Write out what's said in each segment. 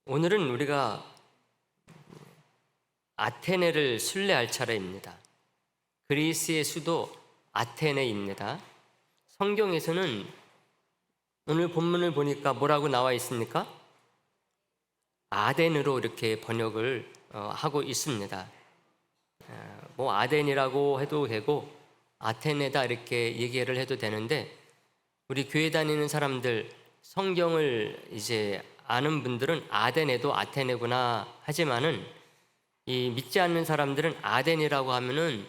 오늘은 우리가 아테네를 순례할 차례입니다. 그리스의 수도 아테네입니다. 성경에서는 오늘 본문을 보니까 뭐라고 나와 있습니까? 아덴으로 이렇게 번역을 하고 있습니다. 뭐 아덴이라고 해도 되고 아테네다 이렇게 얘기를 해도 되는데, 우리 교회 다니는 사람들, 성경을 이제 아는 분들은 아덴에도 아테네구나 하지만은 이 믿지 않는 사람들은 아덴이라고 하면은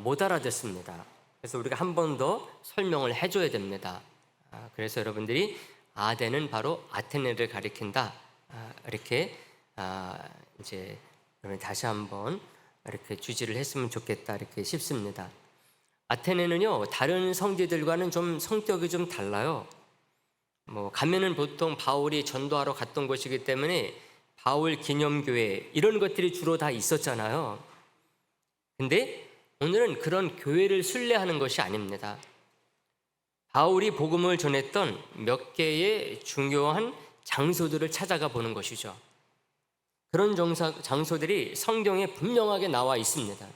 못 알아듣습니다. 그래서 우리가 한 번 더 설명을 해줘야 됩니다. 그래서 여러분들이 아덴은 바로 아테네를 가리킨다, 이렇게 이제 다시 한번 이렇게 주지를 했으면 좋겠다 이렇게 싶습니다. 아테네는요, 다른 성지들과는 좀 성격이 좀 달라요. 가면은 보통 바울이 전도하러 갔던 곳이기 때문에 바울 기념교회 이런 것들이 주로 다 있었잖아요. 근데 오늘은 그런 교회를 순례하는 것이 아닙니다. 바울이 복음을 전했던 몇 개의 중요한 장소들을 찾아가 보는 것이죠. 그런 장소들이 성경에 분명하게 나와 있습니다.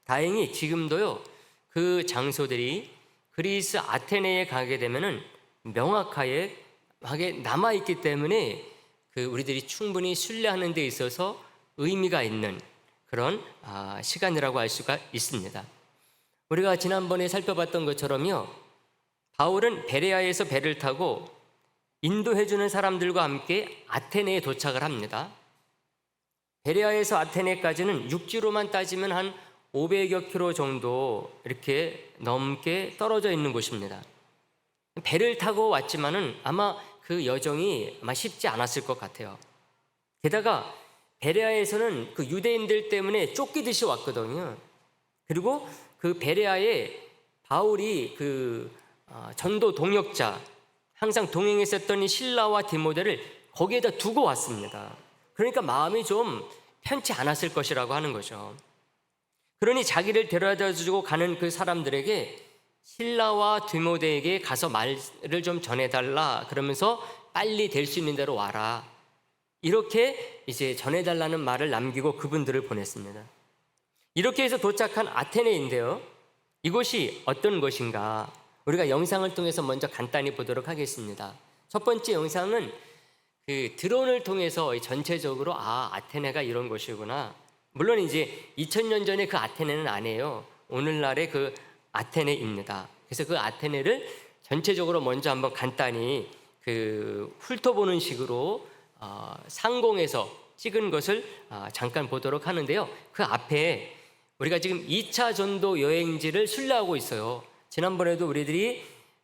다행히 지금도요, 그 장소들이 그리스 아테네에 가게 되면은 명확하게 남아있기 때문에 우리들이 충분히 순례하는 데 있어서 의미가 있는 그런 시간이라고 할 수가 있습니다. 우리가 지난번에 살펴봤던 것처럼요, 바울은 베레아에서 배를 타고 인도해주는 사람들과 함께 아테네에 도착을 합니다. 베레아에서 아테네까지는 육지로만 따지면 한 500여 킬로 정도 이렇게 넘게 떨어져 있는 곳입니다. 배를 타고 왔지만은 아마 그 여정이 아마 쉽지 않았을 것 같아요. 게다가 베레아에서는 그 유대인들 때문에 쫓기듯이 왔거든요. 그리고 그 베레아에 바울이 전도 동역자, 항상 동행했었던 이 실라와 디모데를 거기에다 두고 왔습니다. 그러니까 마음이 좀 편치 않았을 것이라고 하는 거죠. 그러니 자기를 데려다 주고 가는 그 사람들에게 실라와 디모데에게 가서 말을 좀 전해달라, 그러면서 빨리 될 수 있는 대로 와라, 이렇게 이제 전해달라는 말을 남기고 그분들을 보냈습니다. 이렇게 해서 도착한 아테네인데요, 이곳이 어떤 곳인가 우리가 영상을 통해서 먼저 간단히 보도록 하겠습니다. 첫 번째 영상은 그 드론을 통해서 전체적으로 아테네가 이런 곳이구나. 물론 이제 2000년 전에 그 아테네는 아니에요. 오늘날의 그 아테네입니다. 그래서 그 아테네를 전체적으로 먼저 한번 간단히 훑어보는 식으로 상공에서 찍은 것을 잠깐 보도록 하는데요. 그 앞에 우리가 지금 2차 전도 여행지를 순례하고 있어요. 지난번에도 우리들이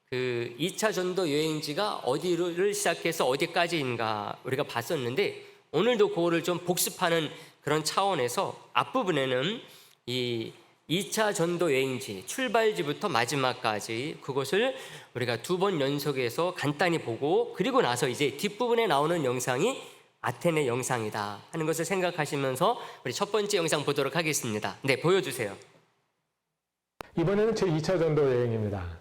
그 2차 전도 여행지가 어디를 시작해서 어디까지인가 우리가 봤었는데, 오늘도 그거를 좀 복습하는 그런 차원에서 앞부분에는 이 2차 전도 여행지 출발지부터 마지막까지 그것을 우리가 2번 연속해서 간단히 보고, 그리고 나서 이제 뒷부분에 나오는 영상이 아테네 영상이다 하는 것을 생각하시면서 우리 첫 번째 영상 보도록 하겠습니다. 네, 보여주세요. 이번에는 제2차 전도 여행입니다.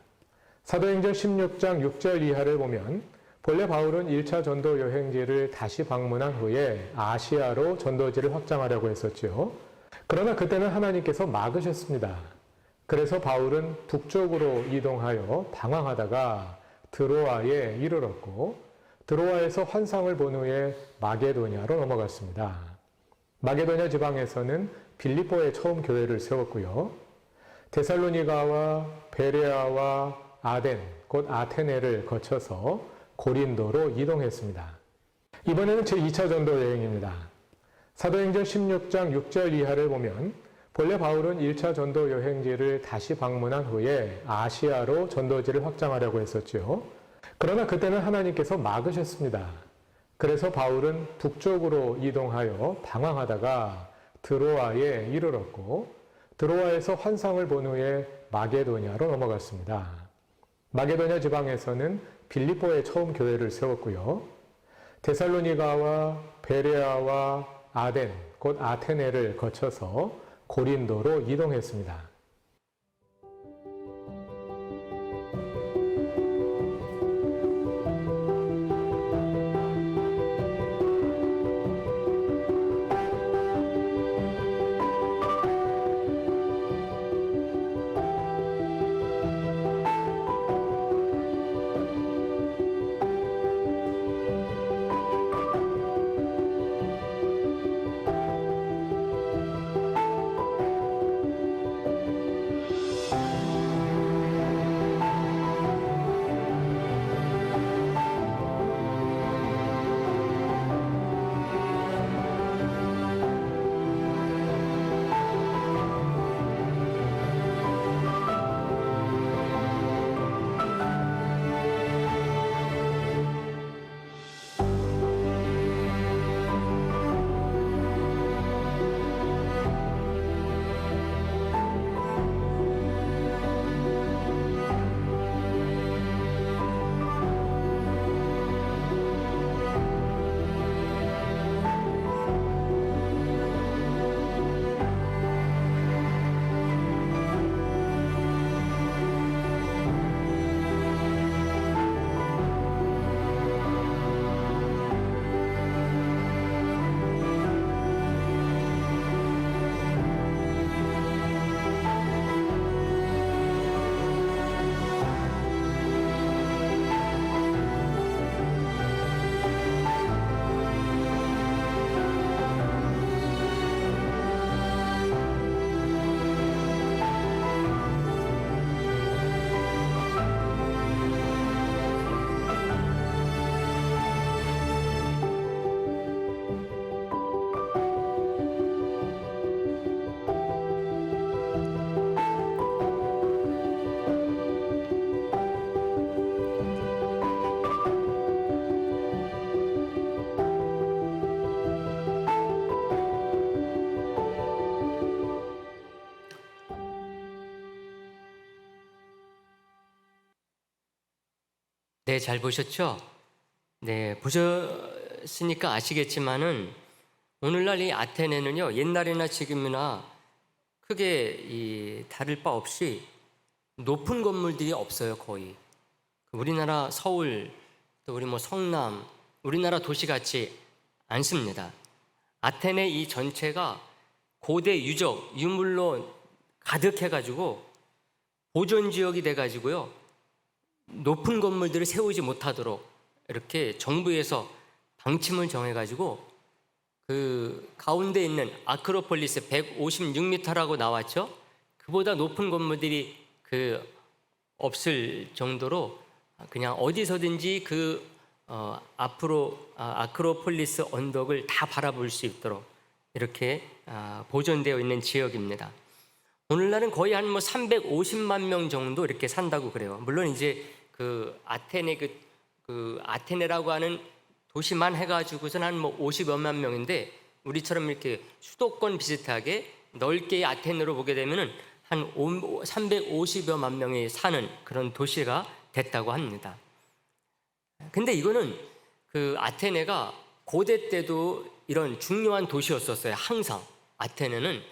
사도행전 16장 6절 이하를 보면 본래 바울은 1차 전도 여행지를 다시 방문한 후에 아시아로 전도지를 확장하려고 했었지요. 그러나 그때는 하나님께서 막으셨습니다. 그래서 바울은 북쪽으로 이동하여 방황하다가 드로아에 이르렀고, 드로아에서 환상을 본 후에 마게도냐로 넘어갔습니다. 마게도냐 지방에서는 빌립보에 처음 교회를 세웠고요. 데살로니가와 베레아와 아덴, 곧 아테네를 거쳐서 고린도로 이동했습니다. 이번에는 제2차 전도 여행입니다. 사도행전 16장 6절 이하를 보면 본래 바울은 1차 전도 여행지를 다시 방문한 후에 아시아로 전도지를 확장하려고 했었지요. 그러나 그때는 하나님께서 막으셨습니다. 그래서 바울은 북쪽으로 이동하여 방황하다가 드로아에 이르렀고, 드로아에서 환상을 본 후에 마게도냐로 넘어갔습니다. 마게도냐 지방에서는 빌립보에 처음 교회를 세웠고요. 데살로니가와 베레아와 아덴, 곧 아테네를 거쳐서 고린도로 이동했습니다. 네, 잘 보셨죠? 네, 보셨으니까 아시겠지만은 오늘날 이 아테네는요, 옛날이나 지금이나 크게 다를 바 없이 높은 건물들이 없어요, 거의. 우리나라 서울, 또 우리 성남, 우리나라 도시 같지 않습니다. 아테네 이 전체가 고대 유적, 유물로 가득해가지고 보존 지역이 돼가지고요, 높은 건물들을 세우지 못하도록 이렇게 정부에서 방침을 정해가지고 그 가운데 있는 아크로폴리스 156m라고 나왔죠. 그보다 높은 건물들이 없을 정도로 그냥 어디서든지 아크로폴리스 언덕을 다 바라볼 수 있도록 이렇게 보존되어 있는 지역입니다. 오늘날은 거의 한 350만 명 정도 이렇게 산다고 그래요. 물론 이제 아테네라고 하는 도시만 해가지고서는 한 50여만 명인데, 우리처럼 이렇게 수도권 비슷하게 넓게 아테네로 보게 되면은 한 350여만 명이 사는 그런 도시가 됐다고 합니다. 근데 이거는 아테네가 고대 때도 이런 중요한 도시였었어요. 항상 아테네는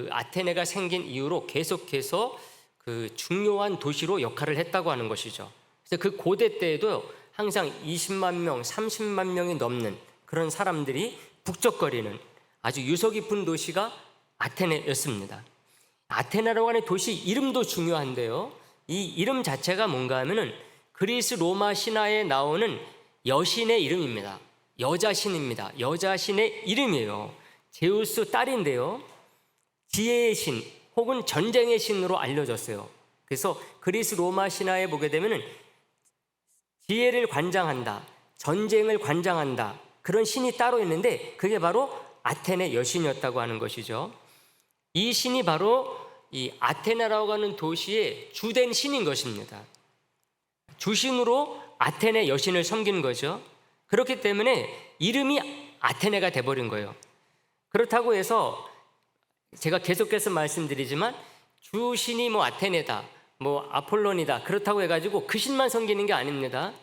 아테네가 생긴 이후로 계속해서 중요한 도시로 역할을 했다고 하는 것이죠. 그래서 고대 때에도 항상 20만 명, 30만 명이 넘는 그런 사람들이 북적거리는 아주 유서 깊은 도시가 아테네였습니다. 아테네라고 하는 도시 이름도 중요한데요, 이 이름 자체가 뭔가 하면은 그리스 로마 신화에 나오는 여신의 이름입니다. 여자신입니다. 여자신의 이름이에요. 제우스 딸인데요, 지혜의 신 혹은 전쟁의 신으로 알려졌어요. 그래서 그리스 로마 신화에 보게 되면은 지혜를 관장한다, 전쟁을 관장한다, 그런 신이 따로 있는데 그게 바로 아테네 여신이었다고 하는 것이죠. 이 신이 바로 이 아테네라고 하는 도시의 주된 신인 것입니다. 주신으로 아테네 여신을 섬긴 거죠. 그렇기 때문에 이름이 아테네가 돼버린 거예요. 그렇다고 해서 제가 계속해서 말씀드리지만 주신이 아테네다, 아폴론이다, 그렇다고 해가지고 그 신만 섬기는 게 아닙니다.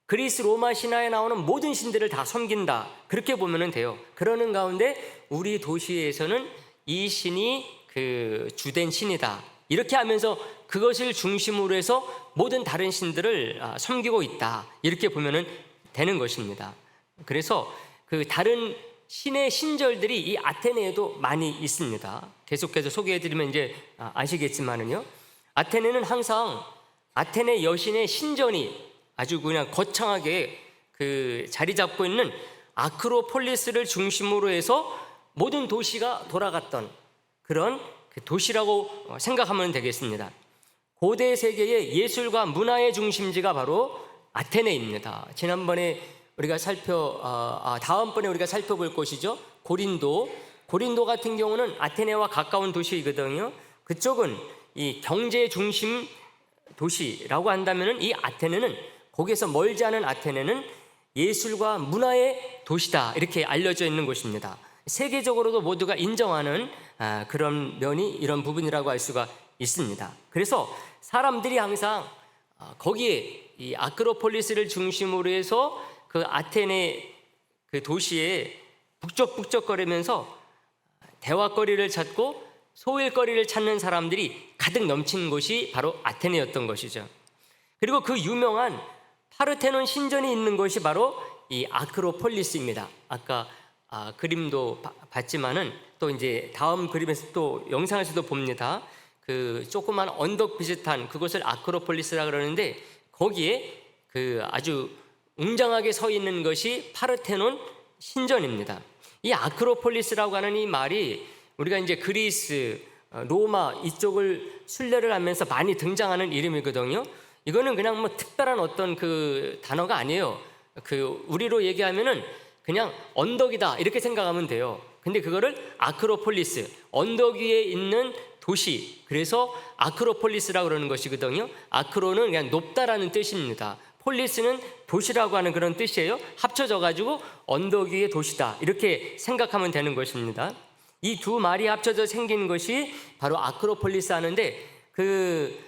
그리스 로마 신화에 나오는 모든 신들을 다 섬긴다, 그렇게 보면 돼요. 그러는 가운데 우리 도시에서는 이 신이 주된 신이다, 이렇게 하면서 그것을 중심으로 해서 모든 다른 신들을 섬기고 있다, 이렇게 보면 되는 것입니다. 그래서 다른 신의 신절들이 이 아테네에도 많이 있습니다. 계속해서 소개해드리면 이제 아시겠지만은요, 아테네는 항상 아테네 여신의 신전이 아주 그냥 거창하게 자리 잡고 있는 아크로폴리스를 중심으로 해서 모든 도시가 돌아갔던 그런 도시라고 생각하면 되겠습니다. 고대 세계의 예술과 문화의 중심지가 바로 아테네입니다. 지난번에 우리가 다음번에 우리가 살펴볼 곳이죠. 고린도 같은 경우는 아테네와 가까운 도시이거든요. 그쪽은 이 경제 중심 도시라고 한다면은 이 아테네는, 거기에서 멀지 않은 아테네는 예술과 문화의 도시다, 이렇게 알려져 있는 곳입니다. 세계적으로도 모두가 인정하는 그런 면이, 이런 부분이라고 할 수가 있습니다. 그래서 사람들이 항상 거기에 이 아크로폴리스를 중심으로 해서 아테네 도시에 북적북적거리면서 대화거리를 찾고 소일거리를 찾는 사람들이 가득 넘치는 곳이 바로 아테네였던 것이죠. 그리고 그 유명한 파르테논 신전이 있는 곳이 바로 이 아크로폴리스입니다. 아까 그림도 봤지만은 또 이제 다음 그림에서 또 영상에서도 봅니다. 조그만 언덕 비슷한 그것을 아크로폴리스라 그러는데, 거기에 아주 웅장하게 서 있는 것이 파르테논 신전입니다. 이 아크로폴리스라고 하는 이 말이 우리가 이제 그리스, 로마 이쪽을 순례를 하면서 많이 등장하는 이름이거든요. 이거는 그냥 특별한 어떤 단어가 아니에요. 우리로 얘기하면은 그냥 언덕이다, 이렇게 생각하면 돼요. 근데 그거를 아크로폴리스, 언덕 위에 있는 도시, 그래서 아크로폴리스라고 그러는 것이거든요. 아크로는 그냥 높다라는 뜻입니다. 폴리스는 도시라고 하는 그런 뜻이에요. 합쳐져 가지고 언덕 위의 도시다, 이렇게 생각하면 되는 것입니다. 이 두 말이 합쳐져 생긴 것이 바로 아크로폴리스 하는데, 그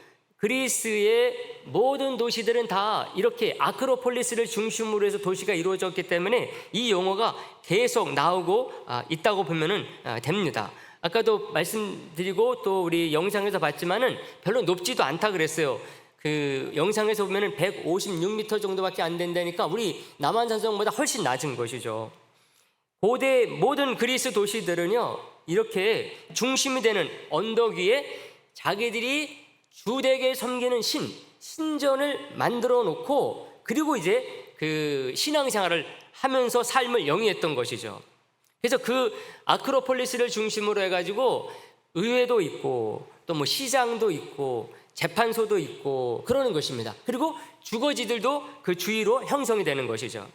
그리스의 모든 도시들은 다 이렇게 아크로폴리스를 중심으로 해서 도시가 이루어졌기 때문에 이 용어가 계속 나오고 있다고 보면 됩니다. 아까도 말씀드리고 또 우리 영상에서 봤지만은 별로 높지도 않다 그랬어요. 그 영상에서 보면은 156m 정도밖에 안 된다니까 우리 남한산성보다 훨씬 낮은 것이죠. 고대 모든 그리스 도시들은요, 이렇게 중심이 되는 언덕 위에 자기들이 주되게 섬기는 신전을 만들어 놓고, 그리고 이제 그 신앙생활을 하면서 삶을 영위했던 것이죠. 그래서 그 아크로폴리스를 중심으로 해가지고 의회도 있고 또 뭐 시장도 있고 재판소도 있고 그러는 것입니다. 그리고 주거지들도 그 주위로 형성이 되는 것이죠.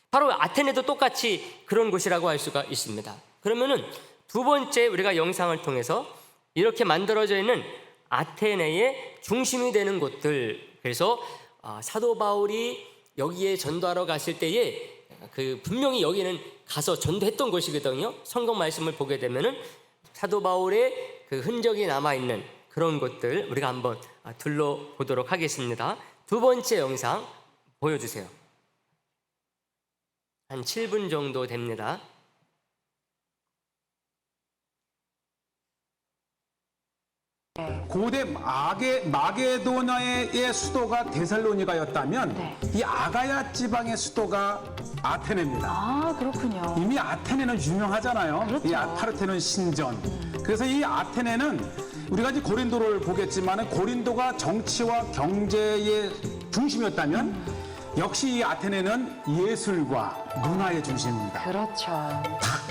바로 아테네도 똑같이 그런 곳이라고 할 수가 있습니다. 그러면은 두 번째 우리가 영상을 통해서 이렇게 만들어져 있는 아테네의 중심이 되는 곳들, 그래서 사도 바울이 여기에 전도하러 갔을 때에 그 분명히 여기는 가서 전도했던 곳이거든요. 성경 말씀을 보게 되면은 사도 바울의 그 흔적이 남아 있는 그런 곳들 우리가 한번 둘러보도록 하겠습니다. 두 번째 영상 보여주세요. 한 7분 정도 됩니다. 고대 마게도나의 수도가 데살로니가였다면 이 아가야 지방의 수도가 아테네입니다. 아, 그렇군요. 이미 아테네는 유명하잖아요. 그렇죠. 이 파르테논 신전. 그래서 이 아테네는 우리가 이제 고린도를 보겠지만 고린도가 정치와 경제의 중심이었다면 역시 이 아테네는 예술과 문화의 중심입니다. 그렇죠.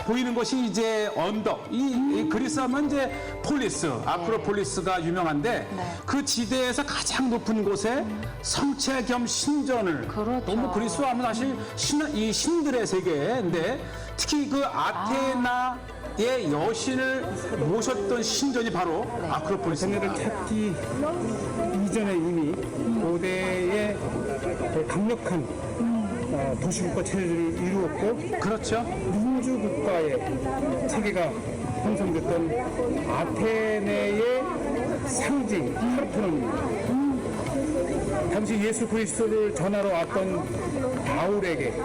보이는 것이 이제 언덕. 이 그리스 하면 이제 폴리스, 아크로폴리스가 유명한데 네. 그 지대에서 가장 높은 곳에 성체 겸 신전을. 그렇죠. 너무 그리스 하면 사실 이 신들의 세계인데 특히 그 아테나의 여신을 모셨던 신전이 바로 아크로폴리스입니다. 아테네를 찾기 이전에 이미 고대의 강력한 도시국가 체제를 이루었고 그렇죠. 민주국가의 체계가 형성됐던 아테네의 상징 파르테논입니다. 당시 예수 그리스도를 전하러 왔던 바울에게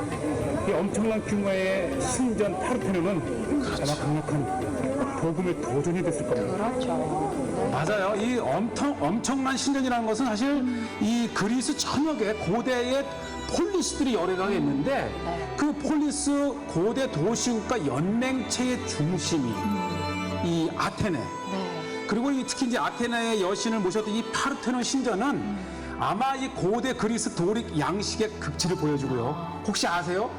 이 엄청난 규모의 신전 파르테논은 아마 강력한 복음의 도전이 됐을 겁니다. 그렇죠. 맞아요. 이 엄청난 신전이라는 것은 사실 이 그리스 전역에 고대의 폴리스들이 여러 개가 있는데 그 폴리스 고대 도시국가 연맹체의 중심이 이 아테네. 네. 그리고 특히 이제 아테네의 여신을 모셨던 이 파르테논 신전은 아마 이 고대 그리스 도립 양식의 극치를 보여주고요. 혹시 아세요?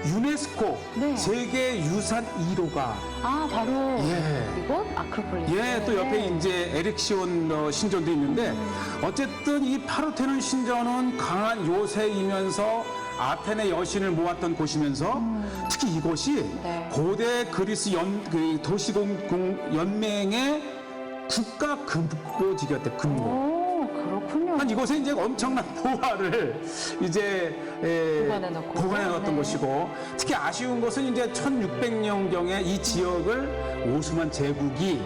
유네스코 네. 세계 유산 1호가 아, 바로 예. 이곳 아크로폴리스. 예, 또 옆에 이제 에릭시온 신전도 있는데 어쨌든 이 파르테논 신전은 강한 요새이면서 아테네 여신을 모았던 곳이면서 특히 이곳이 네. 고대 그리스 도시공연 연맹의 국가 근거지였대 근거. 오, 그렇군요. 이곳에 이제 엄청난 보화를 이제 보관해 놓았던 네. 곳이고 특히 아쉬운 것은 이제 1600년경에 이 지역을 오스만 제국이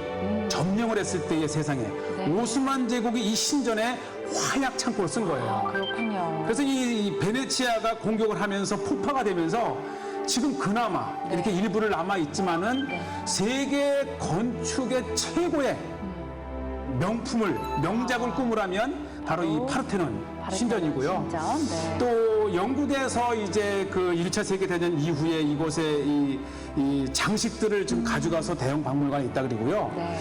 점령을 했을 때의 세상에 오스만 제국이 이 신전에 화약 창고를 쓴 거예요. 그렇군요. 그래서 이 베네치아가 공격을 하면서 폭파가 되면서 지금 그나마 이렇게 일부를 남아 있지만은 세계 건축의 최고의 명작을 꾸무라면 바로 이 파르테논 신전이고요. 신전. 네. 또 영국에서 이제 그 1차 세계대전 이후에 이곳에 이 장식들을 좀 가져가서 대형 박물관에 있다 그러고요. 네.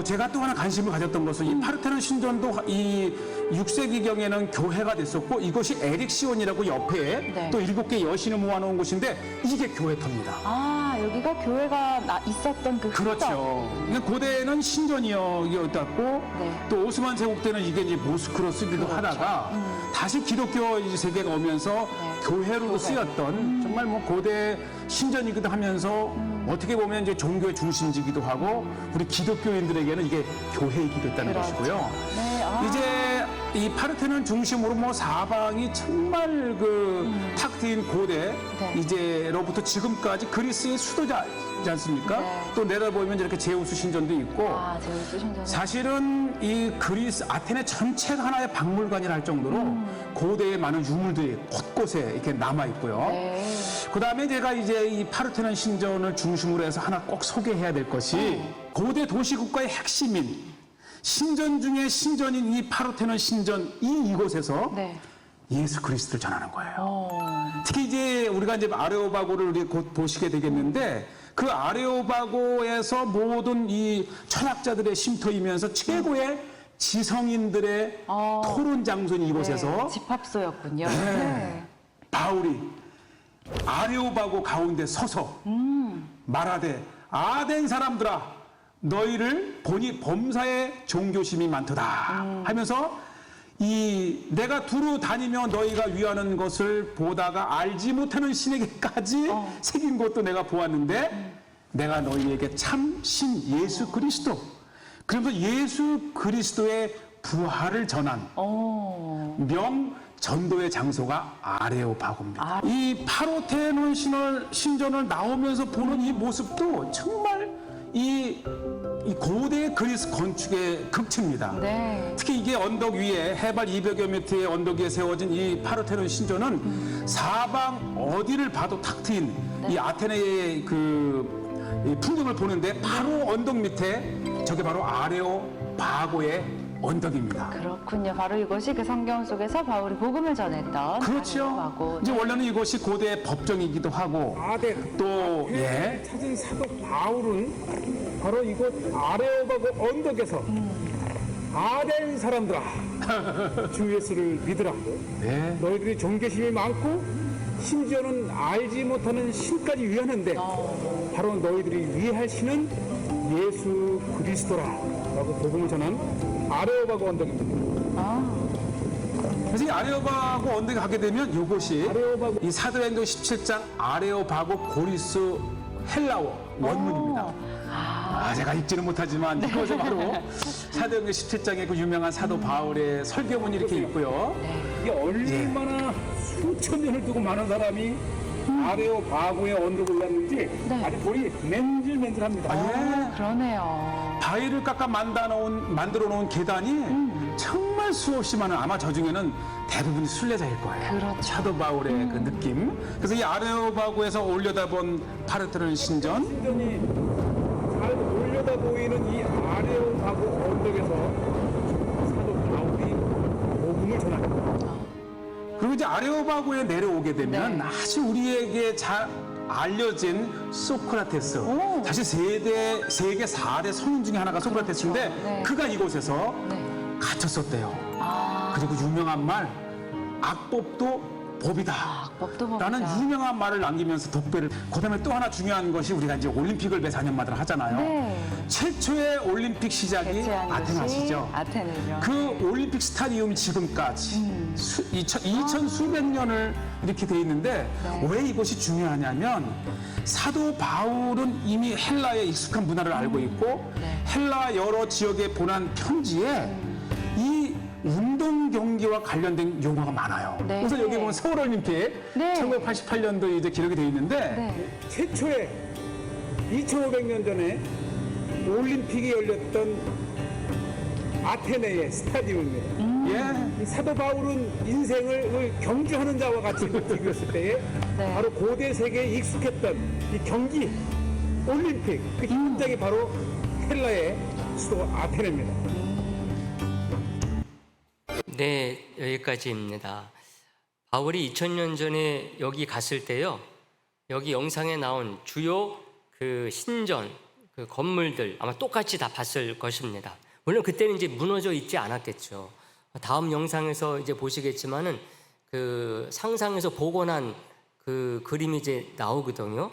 제가 또 하나 관심을 가졌던 것은 이 파르테논 신전도 이 6세기경에는 교회가 됐었고 이것이 에릭시온이라고 옆에 네. 또 7개 여신을 모아놓은 곳인데 이게 교회터입니다. 아, 여기가 교회가 있었던 그 그렇죠. 그러니까 고대는 신전이었고 네. 또 오스만 제국 때는 이게 이제 모스크로 쓰기도 그렇죠. 하다가 다시 기독교 이제 세계가 오면서 네. 교회로도 교회. 쓰였던 정말 뭐 고대 신전이기도 하면서 어떻게 보면 이제 종교의 중심지기도 하고 우리 기독교인들에게는 이게 교회이기도 했다는 그렇죠. 것이고요. 네. 아. 이제 이 파르테논 중심으로 뭐 사방이 정말 그 탁 트인 고대 네. 이제로부터 지금까지 그리스의 수도지 않습니까? 네. 또 내다보면 이렇게 제우스 신전도 있고 아, 제우스 신전. 사실은 이 그리스 아테네 전체가 하나의 박물관이라 할 정도로 고대의 많은 유물들이 곳곳에 이렇게 남아 있고요. 네. 그다음에 제가 이제 이 파르테논 신전을 중심으로 해서 하나 꼭 소개해야 될 것이 고대 도시국가의 핵심인 신전 중에 신전인 이 파르테논 신전 이곳에서 네. 예수 그리스도를 전하는 거예요. 어. 특히 이제 우리가 이제 아레오바고를 우리 곧 보시게 되겠는데 그 아레오바고에서 모든 이 철학자들의 쉼터이면서 최고의 지성인들의 토론 장소인 이곳에서 네, 집합소였군요. 네. 바울이 아레오바고 가운데 서서 말하되 아덴 사람들아 너희를 보니 범사에 종교심이 많도다 하면서 이 내가 두루 다니며 너희가 위하는 것을 보다가 알지 못하는 신에게까지 새긴 것도 내가 보았는데 내가 너희에게 참 신 예수 그리스도 그러면서 예수 그리스도의 부활을 전한 명 전도의 장소가 아레오바고입니다. 이 파르테논 신전을 나오면서 보는 이 모습도 정말 이 고대 그리스 건축의 극치입니다. 네. 특히 이게 언덕 위에 해발 200여 미터의 언덕 위에 세워진 이 파르테논 신전은 사방 어디를 봐도 탁 트인 이 아테네의 이 풍경을 보는데 바로 언덕 밑에 저게 바로 아레오바고의 언덕입니다. 그렇군요. 바로 이것이 그 성경 속에서 바울이 복음을 전했던 그렇죠. 아레오바고. 이제 원래는 이것이 고대 법정이기도 하고 아덴 또 예. 찾은 사도 바울은 바로 이곳 아레오바고 언덕에서 아덴 사람들아 주 예수를 믿으라. 네. 너희들이 종교심이 많고 심지어는 알지 못하는 신까지 위하는데 바로 너희들이 위할 신은 예수 그리스도라라고 복음을 전한 아레오바고 언덕입니다. 그래서 이 아레오바고 언덕에 가게 되면 이곳이 아레오바고 이 사도행전 17장 아레오바고 고리스 헬라어 원문입니다. 제가 읽지는 못하지만 이것이 바로 사도행전 17장의 그 유명한 사도 바울의 설교문이 이렇게 있고요. 이게 얼마나 수천 년을 두고 많은 사람이 아레오바고의 언덕을 올랐는지 아주 볼이 맨질맨질합니다. 예. 그러네요. 바위를 깎아 만들어 놓은 계단이 정말 수없이 많은 아마 저 중에는 대부분이 순례자일 거예요. 그렇죠. 사도 바울의 그 느낌. 그래서 이 아레오바고에서 올려다본 파르테논 신전. 신전이 잘 올려다 보이는 이 아레오바고 언덕에서 사도 바울이 복음을 전합니다. 그리고 이제 아레오바고에 내려오게 되면 네. 아주 우리에게 잘 알려진 소크라테스. 사실 세계 4대 성인 중에 하나가 소크라테스인데 네. 그가 이곳에서 네. 갇혔었대요. 그리고 유명한 말 악법도 법이다. 법도 법이다. 라는 유명한 말을 남기면서 독배를. 그다음에 또 하나 중요한 것이 우리가 이제 올림픽을 매 4년마다 하잖아요. 네. 최초의 올림픽 시작이 개최한 곳이 아테네시죠. 아테네죠. 그 올림픽 스타디움 지금까지 2000 수백 년을 이렇게 돼 있는데 왜 이것이 중요하냐면 사도 바울은 이미 헬라의 익숙한 문화를 알고 있고 헬라 여러 지역에 보낸 편지에 이 운동 경기와 관련된 용어가 많아요. 네. 그래서 여기 보면 서울 올림픽 네. 1988년도에 이제 기록이 돼 있는데 네. 최초의 2500년 전에 올림픽이 열렸던 아테네의 스타디움입니다. 예. 이 사도 바울은 인생을 경주하는 자와 같이 비교했을 때에 네. 바로 고대 세계에 익숙했던 이 경기, 올림픽 그 현장이 바로 헬라의 수도 아테네입니다. 네, 여기까지입니다. 바울이 2000년 전에 여기 갔을 때요. 여기 영상에 나온 주요 그 신전, 그 건물들 아마 똑같이 다 봤을 것입니다. 물론 그때는 이제 무너져 있지 않았겠죠. 다음 영상에서 이제 보시겠지만은 그 상상에서 복원한 그 그림이 이제 나오거든요.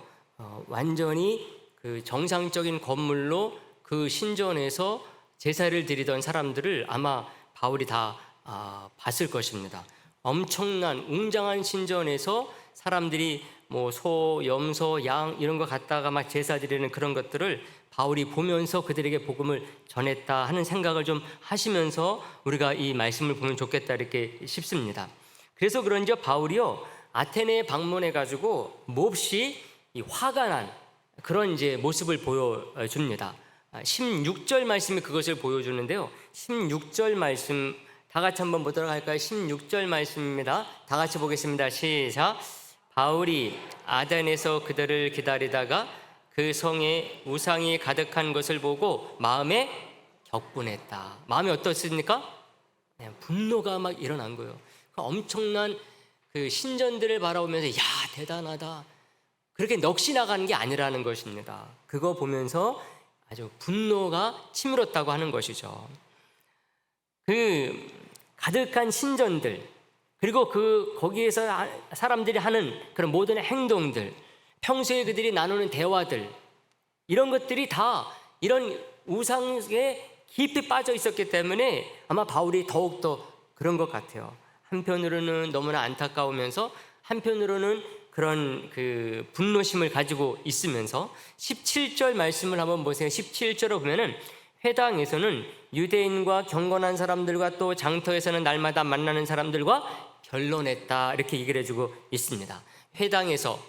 완전히 그 정상적인 건물로 그 신전에서 제사를 드리던 사람들을 아마 바울이 다 봤을 것입니다. 엄청난 웅장한 신전에서 사람들이 뭐 소, 염소, 양 이런 거 갖다가 막 제사 드리는 그런 것들을 바울이 보면서 그들에게 복음을 전했다 하는 생각을 좀 하시면서 우리가 이 말씀을 보면 좋겠다 이렇게 싶습니다. 그래서 그런지 바울이요 아테네에 방문해 가지고 몹시 이 화가 난 그런 이제 모습을 보여줍니다. 16절 말씀이 그것을 보여주는데요. 16절 말씀 다 같이 한번 보도록 할까요? 16절 말씀입니다. 다 같이 보겠습니다. 시작. 바울이 아덴에서 그들을 기다리다가 그 성에 우상이 가득한 것을 보고 마음에 격분했다. 마음이 어떻습니까? 분노가 막 일어난 거예요. 엄청난 그 신전들을 바라보면서 야 대단하다 그렇게 넋이 나가는 게 아니라는 것입니다. 그거 보면서 아주 분노가 치밀었다고 하는 것이죠. 그 가득한 신전들 그리고 그 거기에서 사람들이 하는 그런 모든 행동들, 평소에 그들이 나누는 대화들 이런 것들이 다 이런 우상에 깊이 빠져 있었기 때문에 아마 바울이 더욱더 그런 것 같아요. 한편으로는 너무나 안타까우면서 한편으로는 그런 그 분노심을 가지고 있으면서 17절 말씀을 한번 보세요. 17절을 보면은 회당에서는 유대인과 경건한 사람들과 또 장터에서는 날마다 만나는 사람들과 변론했다 이렇게 얘기를 해주고 있습니다. 회당에서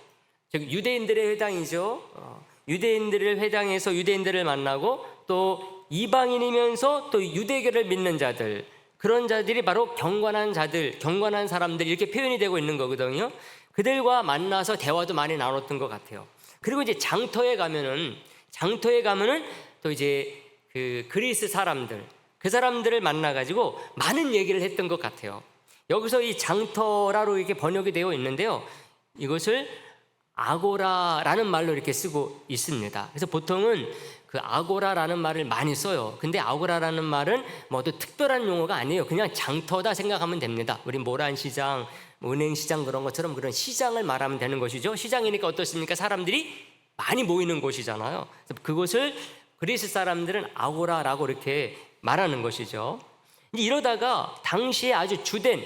즉 유대인들의 회당이죠. 유대인들의 회당에서 유대인들을 만나고 또 이방인이면서 또 유대교를 믿는 자들 그런 자들이 바로 경건한 자들, 경건한 사람들 이렇게 표현이 되고 있는 거거든요. 그들과 만나서 대화도 많이 나눴던 것 같아요. 그리고 이제 장터에 가면은 또 이제 그 그리스 사람들, 그 사람들을 만나가지고 많은 얘기를 했던 것 같아요. 여기서 이 장터라로 이렇게 번역이 되어 있는데요. 이것을 아고라라는 말로 이렇게 쓰고 있습니다. 그래서 보통은 그 아고라라는 말을 많이 써요. 근데 아고라라는 말은 뭐 또 특별한 용어가 아니에요. 그냥 장터다 생각하면 됩니다. 우리 모란시장, 은행시장 그런 것처럼 그런 시장을 말하면 되는 것이죠. 시장이니까 어떻습니까? 사람들이 많이 모이는 곳이잖아요. 그래서 그곳을 그리스 사람들은 아고라라고 이렇게 말하는 것이죠. 이러다가 당시에 아주 주된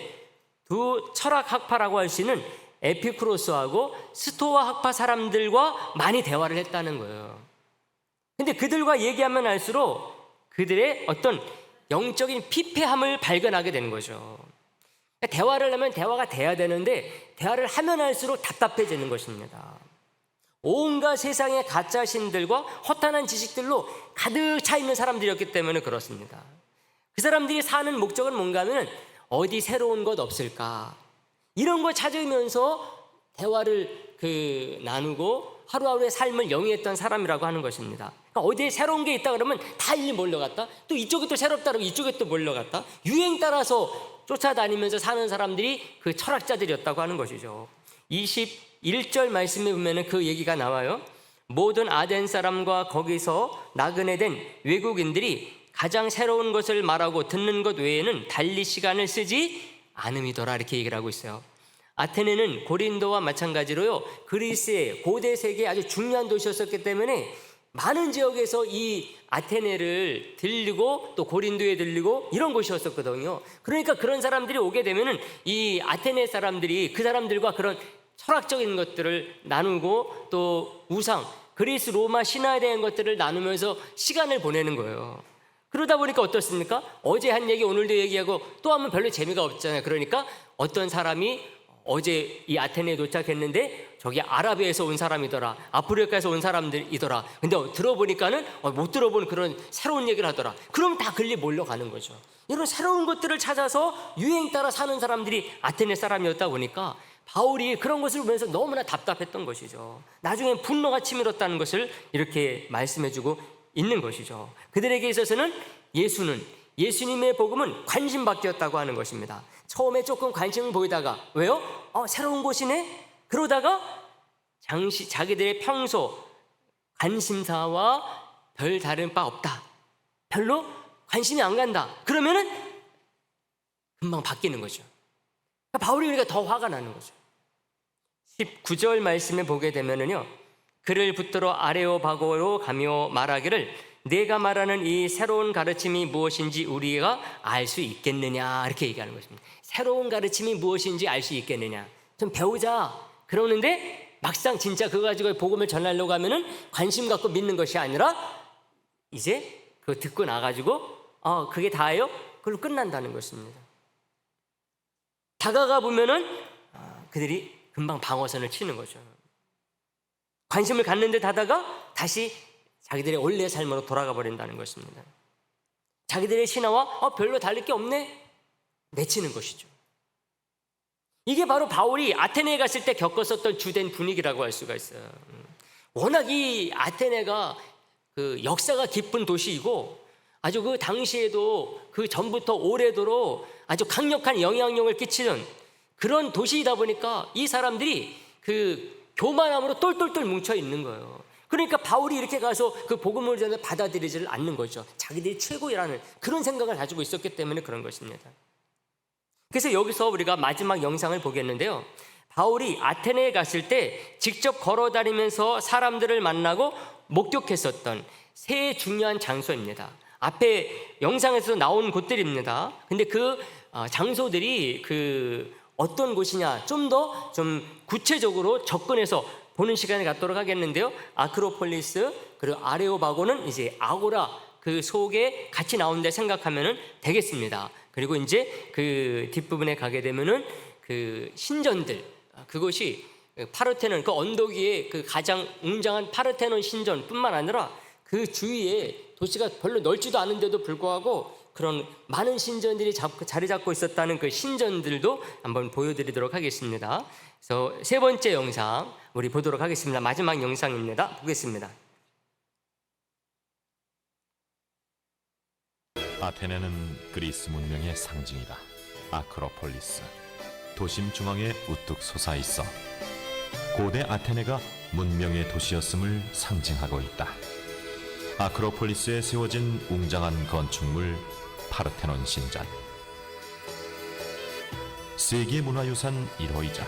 두 철학 학파라고 할 수 있는 에피쿠로스하고 스토아 학파 사람들과 많이 대화를 했다는 거예요. 근데 그들과 얘기하면 할수록 그들의 어떤 영적인 피폐함을 발견하게 되는 거죠. 대화를 하면 대화가 돼야 되는데 대화를 하면 할수록 답답해지는 것입니다. 온갖 세상의 가짜 신들과 허탄한 지식들로 가득 차 있는 사람들이었기 때문에 그렇습니다. 그 사람들이 사는 목적은 뭔가 하면 어디 새로운 것 없을까 이런 걸 찾으면서 대화를 나누고 하루하루의 삶을 영위했던 사람이라고 하는 것입니다. 그러니까 어디에 새로운 게 있다 그러면 다 일리 몰려갔다 또 이쪽이 또 새롭다 그러면 이쪽에 또 몰려갔다 유행 따라서 쫓아다니면서 사는 사람들이 그 철학자들이었다고 하는 것이죠. 21절 말씀에 보면 그 얘기가 나와요. 모든 아덴 사람과 거기서 나그네 된 외국인들이 가장 새로운 것을 말하고 듣는 것 외에는 달리 시간을 쓰지 않음이더라 이렇게 얘기를 하고 있어요. 아테네는 고린도와 마찬가지로요 그리스의 고대 세계의 아주 중요한 도시였었기 때문에 많은 지역에서 이 아테네를 들리고 또 고린도에 들리고 이런 곳이었었거든요. 그러니까 그런 사람들이 오게 되면은 이 아테네 사람들이 그 사람들과 그런 철학적인 것들을 나누고 또 우상, 그리스 로마 신화에 대한 것들을 나누면서 시간을 보내는 거예요. 그러다 보니까 어떻습니까? 어제 한 얘기 오늘도 얘기하고 또 하면 별로 재미가 없잖아요. 그러니까 어떤 사람이 어제 이 아테네에 도착했는데 저기 아라비아에서 온 사람이더라, 아프리카에서 온 사람들이더라. 근데 들어보니까는 못 들어본 그런 새로운 얘기를 하더라. 그럼 다 글리 몰려가는 거죠. 이런 새로운 것들을 찾아서 유행 따라 사는 사람들이 아테네 사람이었다 보니까 바울이 그런 것을 보면서 너무나 답답했던 것이죠. 나중엔 분노가 치밀었다는 것을 이렇게 말씀해주고 있는 것이죠. 그들에게 있어서는 예수님의 복음은 관심 밖이었다고 하는 것입니다. 처음에 조금 관심을 보이다가 왜요? 새로운 곳이네? 그러다가 자기들의 평소 관심사와 별 다른 바 없다. 별로 관심이 안 간다. 그러면은 금방 바뀌는 거죠. 바울이 그러니까 더 화가 나는 거죠. 19절 말씀에 보게 되면은요, 그를 붙들어 아레오바고로 가며 말하기를 내가 말하는 이 새로운 가르침이 무엇인지 우리가 알 수 있겠느냐 이렇게 얘기하는 것입니다. 새로운 가르침이 무엇인지 알 수 있겠느냐 좀 배우자 그러는데 막상 진짜 그거 가지고 복음을 전하려고 하면은 관심 갖고 믿는 것이 아니라 이제 그거 듣고 나가지고 그게 다예요? 그걸로 끝난다는 것입니다. 다가가 보면은 그들이 금방 방어선을 치는 거죠. 관심을 갖는 듯 하다가 다시 자기들의 원래의 삶으로 돌아가 버린다는 것입니다. 자기들의 신화와 별로 다를 게 없네 내치는 것이죠. 이게 바로 바울이 아테네에 갔을 때 겪었었던 주된 분위기라고 할 수가 있어요. 워낙 이 아테네가 그 역사가 깊은 도시이고 아주 그 당시에도 그 전부터 오래도록 아주 강력한 영향력을 끼치는 그런 도시이다 보니까 이 사람들이 그 교만함으로 똘똘똘 뭉쳐 있는 거예요. 그러니까 바울이 이렇게 가서 그 복음을 전해 받아들이지를 않는 거죠. 자기들이 최고라는 그런 생각을 가지고 있었기 때문에 그런 것입니다. 그래서 여기서 우리가 마지막 영상을 보겠는데요. 바울이 아테네에 갔을 때 직접 걸어다니면서 사람들을 만나고 목격했었던 세 중요한 장소입니다. 앞에 영상에서 나온 곳들입니다. 근데 그 장소들이 그 어떤 곳이냐 좀 더 좀 구체적으로 접근해서 보는 시간을 갖도록 하겠는데요. 아크로폴리스 그리고 아레오바고는 이제 아고라 그 속에 같이 나온다 생각하면 되겠습니다. 그리고 이제 그 뒷부분에 가게 되면은 그 신전들 그것이 파르테논 그 언덕 위에 그 가장 웅장한 파르테논 신전뿐만 아니라 그 주위에 도시가 별로 넓지도 않은데도 불구하고 그런 많은 신전들이 자리 잡고 있었다는 그 신전들도 한번 보여드리도록 하겠습니다. 그래서 세 번째 영상 우리 보도록 하겠습니다. 마지막 영상입니다. 보겠습니다. 아테네는 그리스 문명의 상징이다. 아크로폴리스. 도심 중앙에 우뚝 솟아 있어 고대 아테네가 문명의 도시였음을 상징하고 있다. 아크로폴리스에 세워진 웅장한 건축물 파르테논 신전. 세계 문화유산 1호이자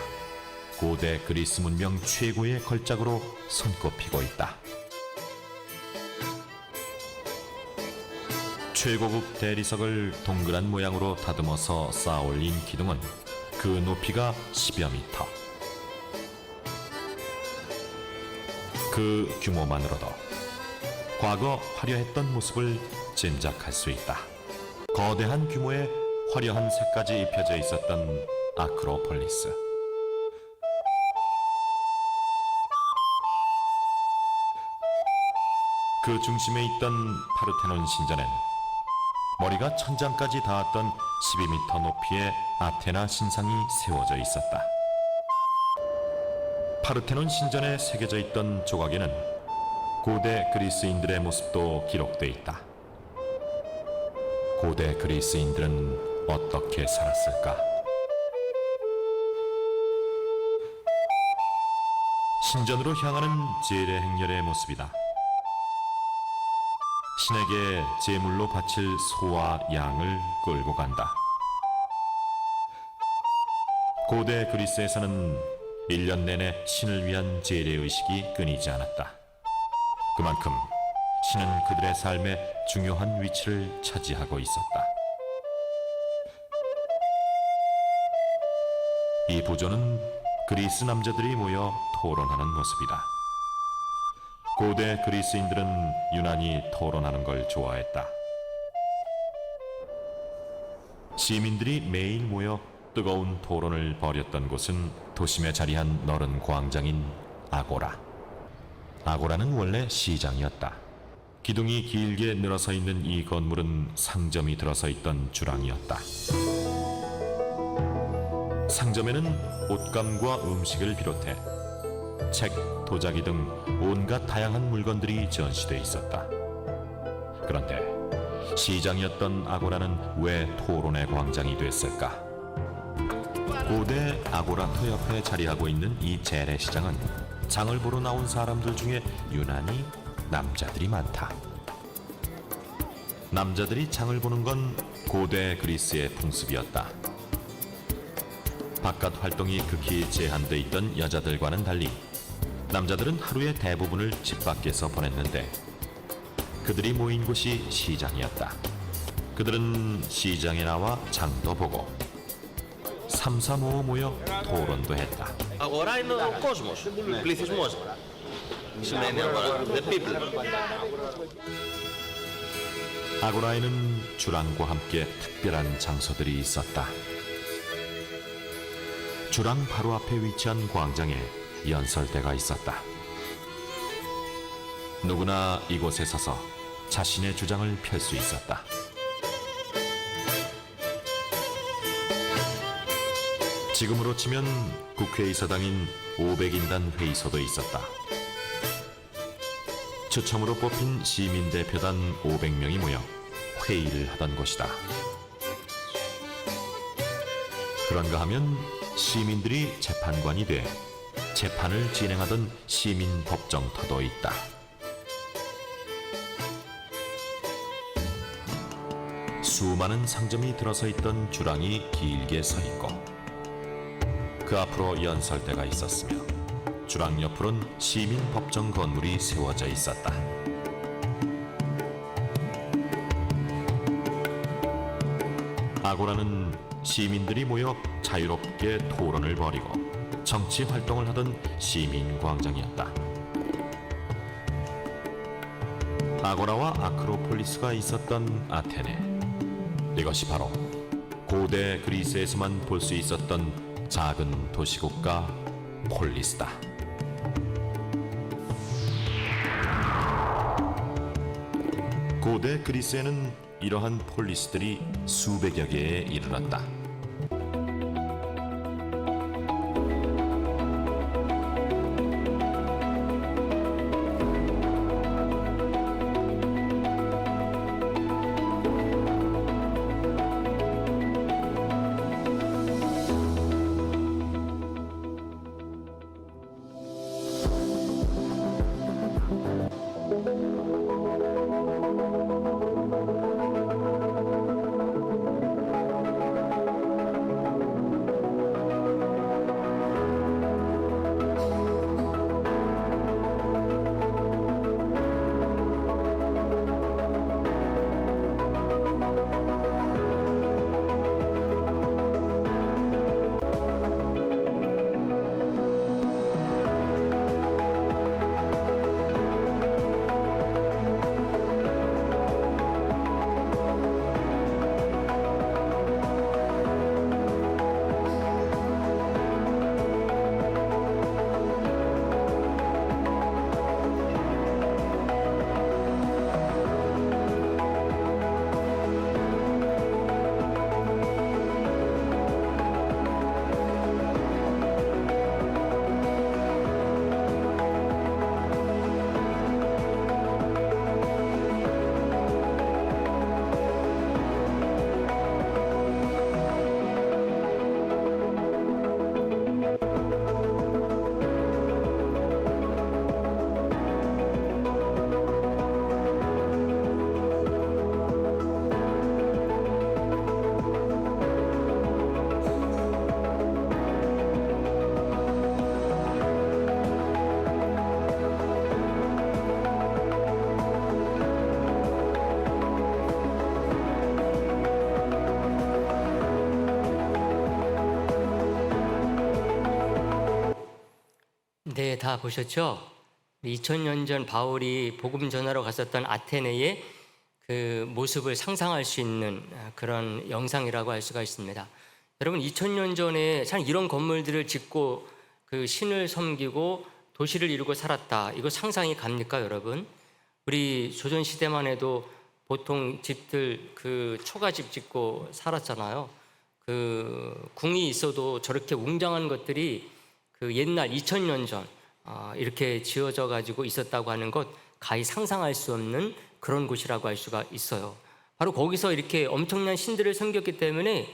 고대 그리스 문명 최고의 걸작으로 손꼽히고 있다. 최고급 대리석을 동그란 모양으로 다듬어서 쌓아올린 기둥은 그 높이가 10여 미터. 그 규모만으로도 과거 화려했던 모습을 짐작할 수 있다. 거대한 규모의 화려한 색까지 입혀져 있었던 아크로폴리스. 그 중심에 있던 파르테논 신전엔 머리가 천장까지 닿았던 12m 높이의 아테나 신상이 세워져 있었다. 파르테논 신전에 새겨져 있던 조각에는 고대 그리스인들의 모습도 기록돼 있다. 고대 그리스인들은 어떻게 살았을까? 신전으로 향하는 제례 행렬의 모습이다. 신에게 제물로 바칠 소와 양을 끌고 간다. 고대 그리스에서는 1년 내내 신을 위한 제례의식이 끊이지 않았다. 그만큼 신은 그들의 삶에 중요한 위치를 차지하고 있었다. 이 부조는 그리스 남자들이 모여 토론하는 모습이다. 고대 그리스인들은 유난히 토론하는 걸 좋아했다. 시민들이 매일 모여 뜨거운 토론을 벌였던 곳은 도심에 자리한 너른 광장인 아고라. 아고라는 원래 시장이었다. 기둥이 길게 늘어서 있는 이 건물은 상점이 들어서 있던 주랑이었다. 상점에는 옷감과 음식을 비롯해 책, 도자기 등 온갖 다양한 물건들이 전시돼 있었다. 그런데 시장이었던 아고라는 왜 토론의 광장이 됐을까? 고대 아고라터 옆에 자리하고 있는 이 재래시장은 장을 보러 나온 사람들 중에 유난히 남자들이 많다. 남자들이 장을 보는 건 고대 그리스의 풍습이었다. 바깥 활동이 극히 제한돼 있던 여자들과는 달리 남자들은 하루의 대부분을 집 밖에서 보냈는데 그들이 모인 곳이 시장이었다. 그들은 시장에 나와 장도 보고 삼삼오오 모여 토론도 했다. Αγορά είναι ο κόσμος, πληθυσμός. Σημαίνει αγορά, the people. 아고라에는 주랑과 함께 특별한 장소들이 있었다. 주랑 바로 앞에 위치한 광장에 연설대가 있었다. 누구나 이곳에 서서 자신의 주장을 펼 수 있었다. 지금으로 치면 국회의사당인 500인단 회의소도 있었다. 추첨으로 뽑힌 시민대표단 500명이 모여 회의를 하던 곳이다. 그런가 하면 시민들이 재판관이 돼 재판을 진행하던 시민법정터도 있다. 수많은 상점이 들어서 있던 주랑이 길게 서 있고 그 앞으로 연설대가 있었으며 주랑 옆으론 시민법정 건물이 세워져 있었다. 아고라는 시민들이 모여 자유롭게 토론을 벌이고 정치 활동을 하던 시민광장이었다. 아고라와 아크로폴리스가 있었던 아테네. 이것이 바로 고대 그리스에서만 볼 수 있었던 작은 도시국가 폴리스다. 고대 그리스에는 이러한 폴리스들이 수백여 개에 이르렀다. 네, 다 보셨죠? 2000년 전 바울이 복음 전하러 갔었던 아테네의 그 모습을 상상할 수 있는 그런 영상이라고 할 수가 있습니다. 여러분, 2000년 전에 참 이런 건물들을 짓고 그 신을 섬기고 도시를 이루고 살았다. 이거 상상이 갑니까, 여러분? 우리 조선 시대만 해도 보통 집들 그 초가집 짓고 살았잖아요. 그 궁이 있어도 저렇게 웅장한 것들이 그 옛날 2000년 전 이렇게 지어져 가지고 있었다고 하는 것 가히 상상할 수 없는 그런 곳이라고 할 수가 있어요. 바로 거기서 이렇게 엄청난 신들을 섬겼기 때문에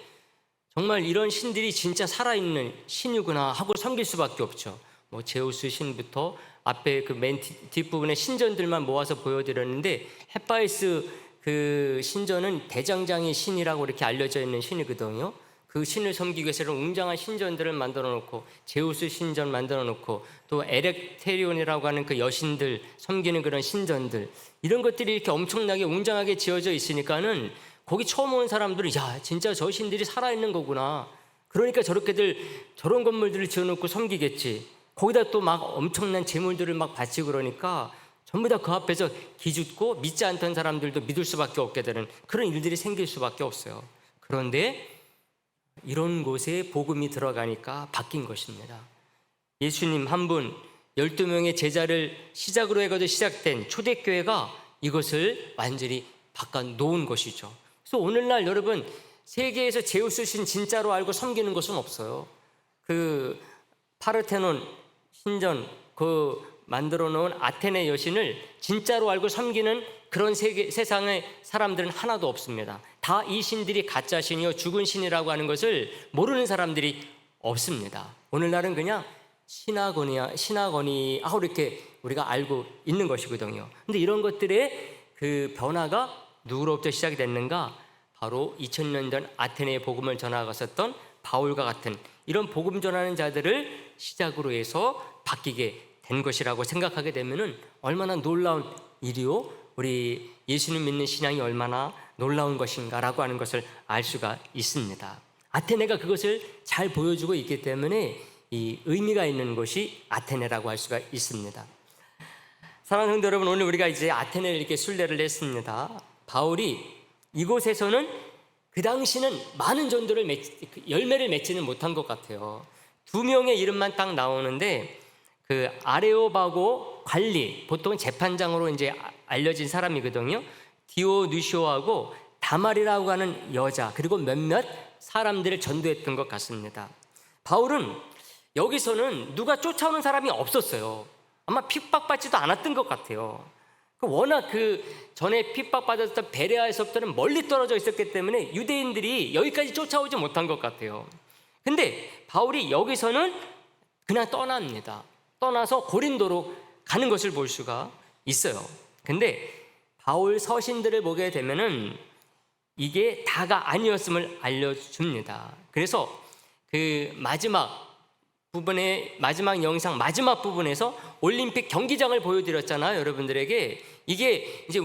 정말 이런 신들이 진짜 살아있는 신이구나 하고 섬길 수밖에 없죠. 뭐 제우스 신부터 앞에 그 맨 뒷부분에 신전들만 모아서 보여드렸는데 햇바이스 그 신전은 대장장이 신이라고 이렇게 알려져 있는 신이거든요. 그 신을 섬기기 위해서는 웅장한 신전들을 만들어 놓고 제우스 신전 만들어 놓고 또 에렉테리온이라고 하는 그 여신들 섬기는 그런 신전들 이런 것들이 이렇게 엄청나게 웅장하게 지어져 있으니까는 거기 처음 온 사람들은 야 진짜 저 신들이 살아있는 거구나 그러니까 저런 건물들을 지어놓고 섬기겠지. 거기다 또 막 엄청난 재물들을 막 바치고 그러니까 전부 다 그 앞에서 기죽고 믿지 않던 사람들도 믿을 수밖에 없게 되는 그런 일들이 생길 수밖에 없어요. 그런데 이런 곳에 복음이 들어가니까 바뀐 것입니다. 예수님 한 분 12명의 제자를 시작으로 해가지고 시작된 초대교회가 이것을 완전히 바꿔 놓은 것이죠. 그래서 오늘날 여러분 세계에서 제우스신 진짜로 알고 섬기는 것은 없어요. 그 파르테논 신전 만들어 놓은 아테네 여신을 진짜로 알고 섬기는 그런 세상의 사람들은 하나도 없습니다. 다 이 신들이 가짜 신이요 죽은 신이라고 하는 것을 모르는 사람들이 없습니다. 오늘날은 그냥 신하거니 이렇게 우리가 알고 있는 것이거든요. 근데 이런 것들의 그 변화가 누구로부터 시작이 됐는가? 바로 2000년 전 아테네에 복음을 전하갔었던 바울과 같은 이런 복음 전하는 자들을 시작으로 해서 바뀌게 된 것이라고 생각하게 되면은 얼마나 놀라운 일이요, 우리 예수님 믿는 신앙이 얼마나 놀라운 것인가라고 하는 것을 알 수가 있습니다. 아테네가 그것을 잘 보여주고 있기 때문에 이 의미가 있는 곳이 아테네라고 할 수가 있습니다. 사랑하는 성도 여러분, 오늘 우리가 이제 아테네를 이렇게 순례를 했습니다. 바울이 이곳에서는 그 당시는 많은 전도를 열매를 맺지는 못한 것 같아요. 2명의 이름만 딱 나오는데 그 아레오바고 관리, 보통 재판장으로 이제 알려진 사람이거든요. 디오누시오하고 다말이라고 하는 여자, 그리고 몇몇 사람들을 전도했던 것 같습니다. 바울은 여기서는 누가 쫓아오는 사람이 없었어요. 아마 핍박받지도 않았던 것 같아요. 워낙 그 전에 핍박받았던 베레아에서부터는 멀리 떨어져 있었기 때문에 유대인들이 여기까지 쫓아오지 못한 것 같아요. 근데 바울이 여기서는 그냥 떠납니다. 떠나서 고린도로 가는 것을 볼 수가 있어요. 근데 바울 서신들을 보게 되면은 이게 다가 아니었음을 알려줍니다. 그래서 그 마지막 영상 마지막 부분에서 올림픽 경기장을 보여드렸잖아요, 여러분들에게. 이게 이제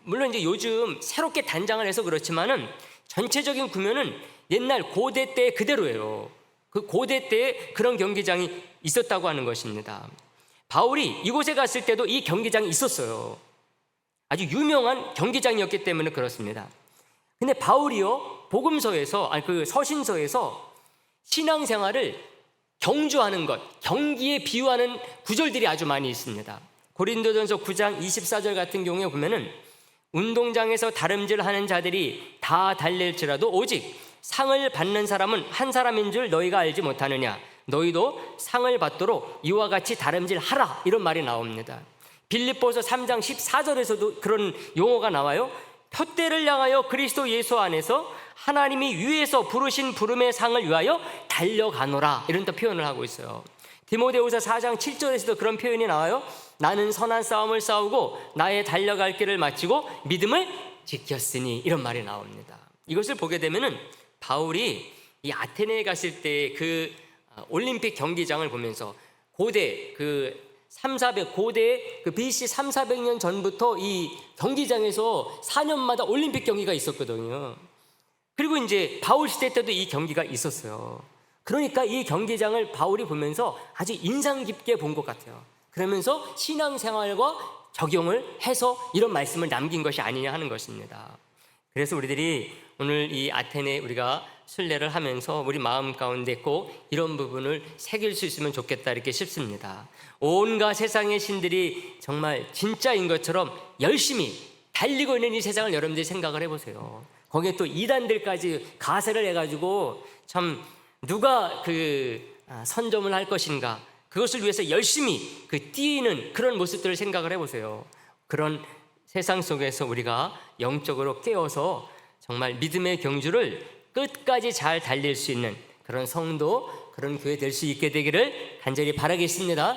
물론 이제 요즘 새롭게 단장을 해서 그렇지만은 전체적인 구면은 옛날 고대 때 그대로예요. 그 고대 때에 그런 경기장이 있었다고 하는 것입니다. 바울이 이곳에 갔을 때도 이 경기장이 있었어요. 아주 유명한 경기장이었기 때문에 그렇습니다. 근데 바울이요, 그 서신서에서 신앙생활을 경주하는 것, 경기에 비유하는 구절들이 아주 많이 있습니다. 고린도전서 9장 24절 같은 경우에 보면은 운동장에서 다름질하는 자들이 다 달릴지라도 오직 상을 받는 사람은 한 사람인 줄 너희가 알지 못하느냐. 너희도 상을 받도록 이와 같이 다름질하라, 이런 말이 나옵니다. 빌립보서 3장 14절에서도 그런 용어가 나와요. 표대를 향하여 그리스도 예수 안에서 하나님이 위에서 부르신 부름의 상을 위하여 달려가노라, 이런 또 표현을 하고 있어요. 디모데후서 4장 7절에서도 그런 표현이 나와요. 나는 선한 싸움을 싸우고 나의 달려갈 길을 마치고 믿음을 지켰으니, 이런 말이 나옵니다. 이것을 보게 되면은 바울이 이 아테네에 갔을 때 그 올림픽 경기장을 보면서 고대 BC 3,400년 전부터 이 경기장에서 4년마다 올림픽 경기가 있었거든요. 그리고 이제 바울 시대 때도 이 경기가 있었어요. 그러니까 이 경기장을 바울이 보면서 아주 인상 깊게 본 것 같아요. 그러면서 신앙생활과 적용을 해서 이런 말씀을 남긴 것이 아니냐 하는 것입니다. 그래서 우리들이 오늘 이 아테네 우리가 순례를 하면서 우리 마음 가운데 꼭 이런 부분을 새길 수 있으면 좋겠다, 이렇게 싶습니다. 온갖 세상의 신들이 정말 진짜인 것처럼 열심히 달리고 있는 이 세상을 여러분들이 생각을 해보세요. 거기에 또 이단들까지 가세를 해가지고 참 누가 선점을 할 것인가, 그것을 위해서 열심히 뛰는 그런 모습들을 생각을 해보세요. 그런 세상 속에서 우리가 영적으로 깨어서 정말 믿음의 경주를 끝까지 잘 달릴 수 있는 그런 성도, 그런 교회 될 수 있게 되기를 간절히 바라겠습니다.